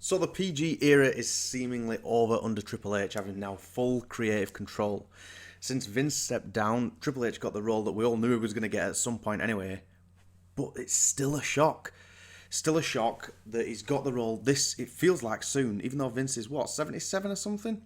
So the PG era is seemingly over under Triple H having now full creative control. Since Vince stepped down, Triple H got the role that we all knew he was going to get at some point anyway. But it's still a shock. Still a shock that he's got the role it feels like soon, even though Vince is 77 or something?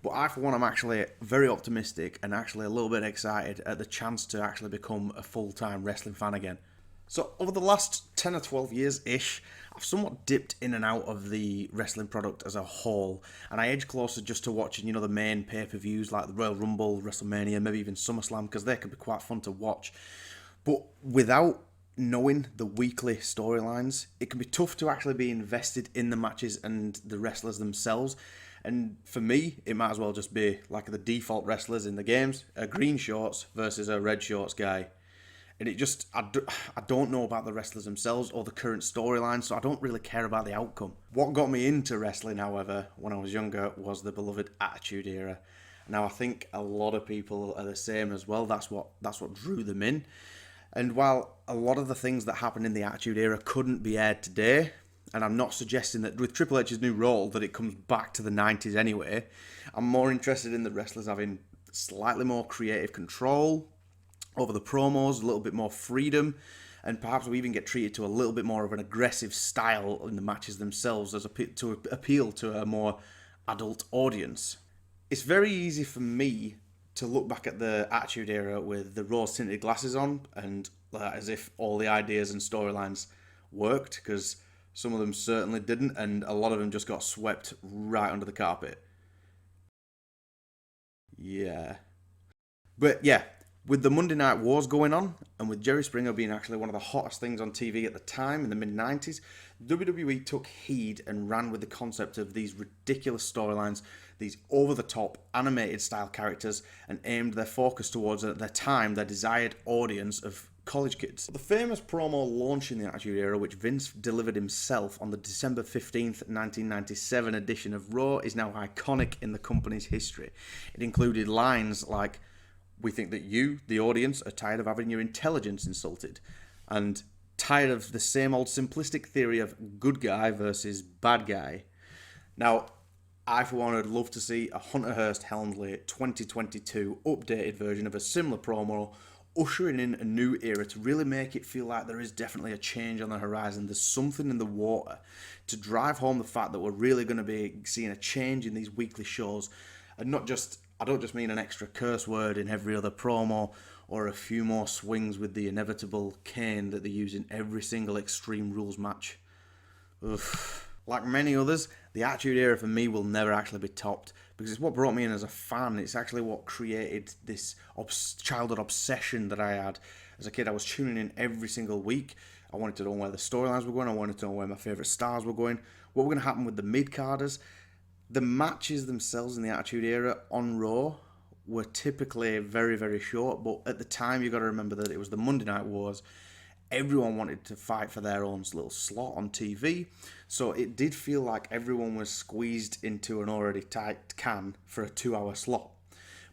But I, for one, am actually very optimistic and actually a little bit excited at the chance to actually become a full-time wrestling fan again. So over the last 10 or 12 years-ish, I've somewhat dipped in and out of the wrestling product as a whole, and I edge closer just to watching, the main pay-per-views like the Royal Rumble, WrestleMania, maybe even SummerSlam, because they can be quite fun to watch. But without knowing the weekly storylines, it can be tough to actually be invested in the matches and the wrestlers themselves. And for me, it might as well just be like the default wrestlers in the games, a green shorts versus a red shorts guy. And I don't know about the wrestlers themselves or the current storyline, so I don't really care about the outcome. What got me into wrestling, however, when I was younger, was the beloved Attitude Era. Now, I think a lot of people are the same as well. That's what drew them in. And while a lot of the things that happened in the Attitude Era couldn't be aired today, and I'm not suggesting that with Triple H's new role that it comes back to the 90s anyway, I'm more interested in the wrestlers having slightly more creative control over the promos, a little bit more freedom, and perhaps we even get treated to a little bit more of an aggressive style in the matches themselves to appeal to a more adult audience. It's very easy for me to look back at the Attitude Era with the rose-tinted glasses on and as if all the ideas and storylines worked, because some of them certainly didn't, and a lot of them just got swept right under the carpet. Yeah. But yeah, with the Monday Night Wars going on, and with Jerry Springer being actually one of the hottest things on TV at the time in the mid-90s, WWE took heed and ran with the concept of these ridiculous storylines, these over-the-top animated style characters, and aimed their focus towards, at their time, their desired audience of college kids. The famous promo launching the Attitude Era, which Vince delivered himself on the December 15th, 1997 edition of Raw, is now iconic in the company's history. It included lines like, "We think that you, the audience, are tired of having your intelligence insulted," and tired of the same old simplistic theory of good guy versus bad guy. Now, I, for one, would love to see a Hunter Hearst Helmsley 2022 updated version of a similar promo, ushering in a new era to really make it feel like there is definitely a change on the horizon. There's something in the water to drive home the fact that we're really going to be seeing a change in these weekly shows, and I don't just mean an extra curse word in every other promo or a few more swings with the inevitable cane that they use in every single Extreme Rules match. Oof. Like many others, the Attitude Era for me will never actually be topped, because it's what brought me in as a fan. It's actually what created this childhood obsession that I had. As a kid, I was tuning in every single week. I wanted to know where the storylines were going. I wanted to know where my favourite stars were going. What were going to happen with the mid-carders. The matches themselves in the Attitude Era on Raw were typically very, very short, but at the time you've got to remember that it was the Monday Night Wars. Everyone wanted to fight for their own little slot on TV, so it did feel like everyone was squeezed into an already tight can for a 2-hour slot.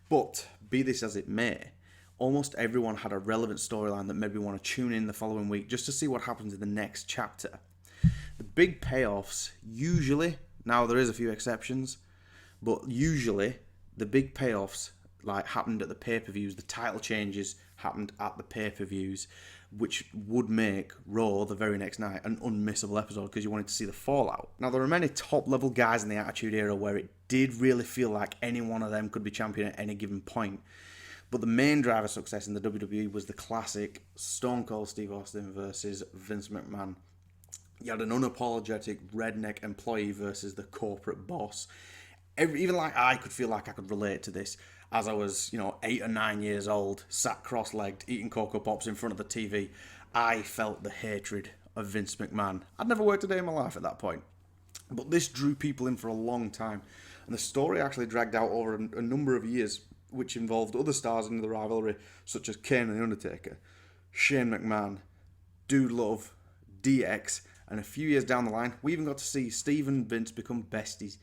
But be this as it may, almost everyone had a relevant storyline that made me want to tune in the following week just to see what happens in the next chapter. The big payoffs usually, now there is a few exceptions, but usually the big payoffs happened at the pay-per-views. The title changes happened at the pay-per-views, which would make Raw the very next night an unmissable episode because you wanted to see the fallout. Now, there are many top-level guys in the Attitude Era where it did really feel like any one of them could be champion at any given point. But the main driver of success in the WWE was the classic Stone Cold Steve Austin versus Vince McMahon. You had an unapologetic redneck employee versus the corporate boss. Even I could feel like I could relate to this as I was, 8 or 9 years old, sat cross-legged, eating Cocoa Pops in front of the TV. I felt the hatred of Vince McMahon. I'd never worked a day in my life at that point. But this drew people in for a long time. And the story actually dragged out over a number of years, which involved other stars in the rivalry, such as Kane and The Undertaker, Shane McMahon, Dude Love, DX, and a few years down the line, we even got to see Steve and Vince become besties.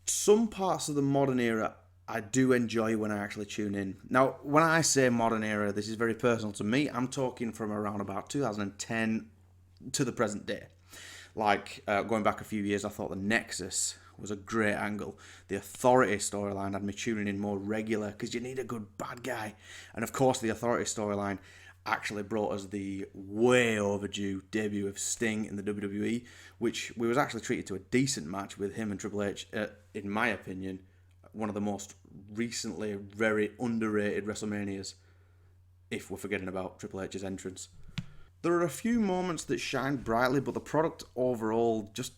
Some parts of the modern era I do enjoy when I actually tune in. Now, when I say modern era, this is very personal to me. I'm talking from around about 2010 to the present day. Like, going back a few years, I thought the Nexus was a great angle. The Authority storyline had me tuning in more regular because you need a good bad guy. And of course, the Authority storyline actually brought us the way overdue debut of Sting in the WWE, which we was actually treated to a decent match with him and Triple H, in my opinion, one of the most recently very underrated WrestleManias, if we're forgetting about Triple H's entrance. There are a few moments that shine brightly, but the product overall just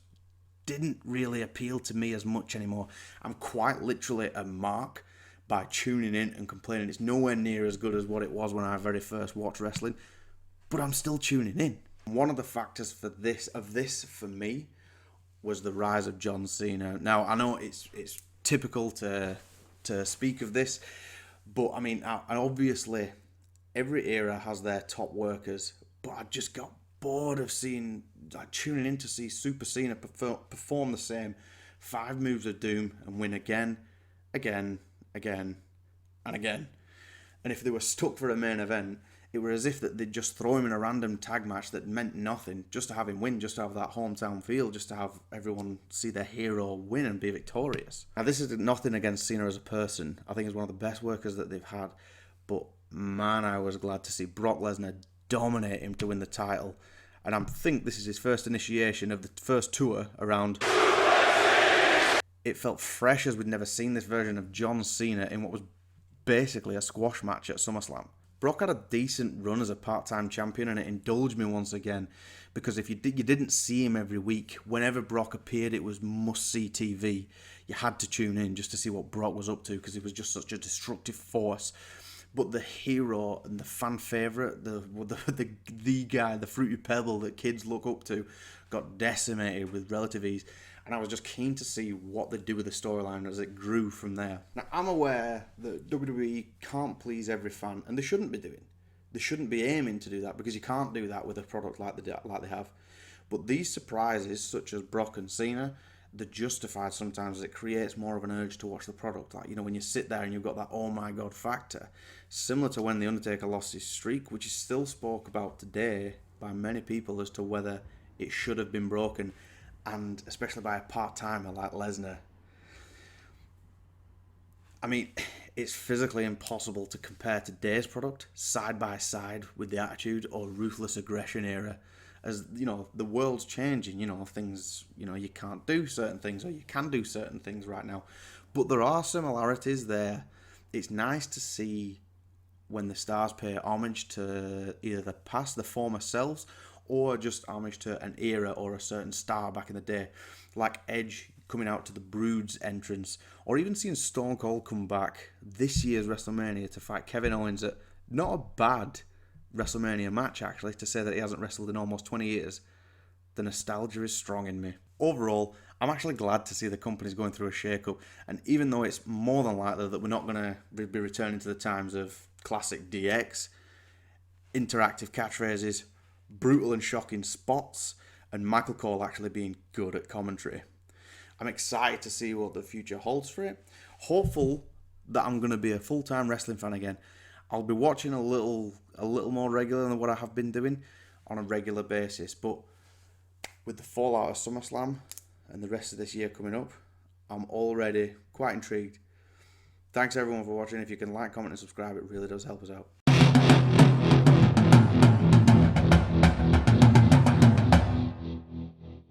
didn't really appeal to me as much anymore. I'm quite literally a mark by tuning in and complaining it's nowhere near as good as what it was when I very first watched wrestling, but I'm still tuning in. One of the factors for this for me was the rise of John Cena. Now, I know it's typical to speak of this, but I mean, obviously every era has their top workers, but I just got bored of tuning in to see Super Cena perform the same 5 moves of doom and win again, and again. And if they were stuck for a main event, it were as if that they'd just throw him in a random tag match that meant nothing, just to have him win, just to have that hometown feel, just to have everyone see their hero win and be victorious. Now, this is nothing against Cena as a person. I think he's one of the best workers that they've had. But man, I was glad to see Brock Lesnar dominate him to win the title. And I think this is his first initiation of the first tour around. It felt fresh as we'd never seen this version of John Cena in what was basically a squash match at SummerSlam. Brock had a decent run as a part-time champion, and it indulged me once again, because if you didn't see him every week, whenever Brock appeared, it was must-see TV. You had to tune in just to see what Brock was up to, because he was just such a destructive force. But the hero and the fan favourite, the guy, the fruity pebble that kids look up to, got decimated with relative ease. And I was just keen to see what they'd do with the storyline as it grew from there. Now, I'm aware that WWE can't please every fan, and they shouldn't be doing. They shouldn't be aiming to do that, because you can't do that with a product like they have. But these surprises, such as Brock and Cena, they're justified sometimes, as it creates more of an urge to watch the product. Like, when you sit there and you've got that oh my god factor, similar to when The Undertaker lost his streak, which is still spoke about today by many people as to whether it should have been broken, and especially by a part-timer like Lesnar. I mean, it's physically impossible to compare today's product side by side with the Attitude or Ruthless Aggression era. As, the world's changing, things, you can't do certain things, or you can do certain things right now. But there are similarities there. It's nice to see when the stars pay homage to either the past, the former selves, or just homage to an era or a certain star back in the day. Like Edge coming out to the Brood's entrance, or even seeing Stone Cold come back this year's WrestleMania to fight Kevin Owens at not a bad WrestleMania match, actually, to say that he hasn't wrestled in almost 20 years. The nostalgia is strong in me. Overall, I'm actually glad to see the company's going through a shake-up, and even though it's more than likely that we're not going to be returning to the times of classic DX, interactive catchphrases, brutal and shocking spots, and Michael Cole actually being good at commentary, I'm excited to see what the future holds for it. Hopeful that I'm going to be a full-time wrestling fan again. I'll be watching a little more regular than what I have been doing on a regular basis. But with the fallout of SummerSlam and the rest of this year coming up, I'm already quite intrigued. Thanks everyone for watching. If you can like, comment and subscribe, it really does help us out.